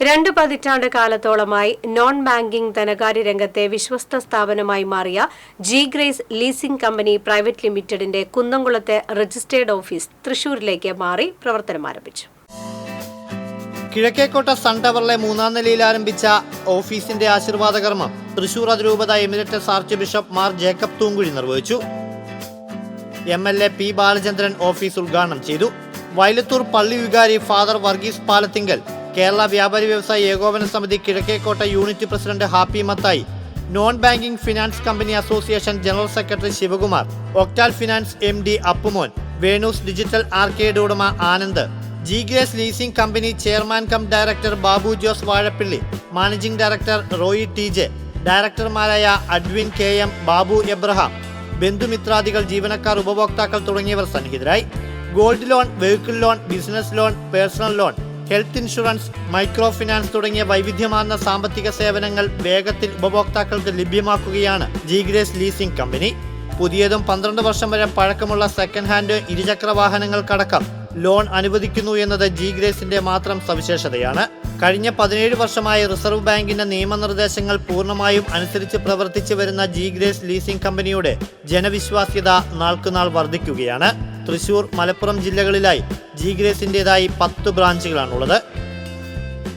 2 പതിറ്റാണ്ട് കാലത്തോളമായി non banking ധനകാര്യ രംഗത്തെ വിശ്വസ്ത സ്ഥാപനമായി മാറിയ G grace leasing company private ലിമിറ്റഡിന്റെ കുന്നംകുളത്തെ രജിസ്ട്രേഡ് ഓഫീസ് തൃശൂരിലേക്ക് മാറി പ്രവർത്തനം ആരംഭിച്ചു. കിഴക്കേക്കോട്ട സൺ ടവറിലെ 3ാം നിലയിൽ ആരംഭിച്ച ഓഫീസിന്റെ ആശീർവാദ കർമ്മം തൃശൂർ അതിരൂപത emeritus arch bishop Mar Jacob Thoomkuzhy നിർവഹിച്ചു. MLA പി ബാലചന്ദ്രൻ ഓഫീസ് ഉദ്ഘാടനം ചെയ്തു. വയലത്തൂർ പള്ളി വികാരി ഫാദർ വർഗീസ് പാലത്തിങ്കൽ, കേരള വ്യാപാരി വ്യവസായ ഏകോപന സമിതി Kizhakkekotta unit president Happy Mathai, non banking finance company association general secretary Sivakumar, Octal finance MD Appumon, Venu's digital arcade ഉടമ Anand, G grace leasing company chairman cum director Babu Jose Vazhappilly, managing director Roy TJ, ഡയറക്ടർമാരായ അഡ്വിൻ KM, ബാബു എബ്രഹാം, ബന്ധുമിത്രാദികൾ, ജീവനക്കാർ, ഉപഭോക്താക്കൾ തുടങ്ങിയവർ സന്നിഹിതരായി. Gold loan, vehicle loan, business loan, personal loan, health insurance, micro finance തുടങ്ങിയ വൈവിധ്യമാർന്ന സാമ്പത്തിക സേവനങ്ങൾ വേഗത്തിൽ ഉപഭോക്താക്കൾക്ക് ലഭ്യമാക്കുകയാണ് ജി ഗ്രേസ് ലീസിംഗ് കമ്പനി. പുതിയതും 12 വർഷം വരെ പഴക്കമുള്ള സെക്കൻഡ് ഹാൻഡ് ഇരുചക്ര വാഹനങ്ങൾക്കടക്കം ലോൺ അനുവദിക്കുന്നു എന്നത് ജി ഗ്രേസിന്റെ മാത്രം സവിശേഷതയാണ്. കഴിഞ്ഞ 17 വർഷമായി റിസർവ് ബാങ്കിന്റെ നിയമനിർദ്ദേശങ്ങൾ പൂർണ്ണമായും അനുസരിച്ച് പ്രവർത്തിച്ചു വരുന്ന ജി ഗ്രേസ് ലീസിംഗ് കമ്പനിയുടെ ജനവിശ്വാസ്യത നാൾക്കുനാൾ വർദ്ധിക്കുകയാണ്. തൃശൂർ, മലപ്പുറം ജില്ലകളിലായി ജി ഗ്രേസിന്റേതായി 10 ബ്രാഞ്ചുകളാണുള്ളത്.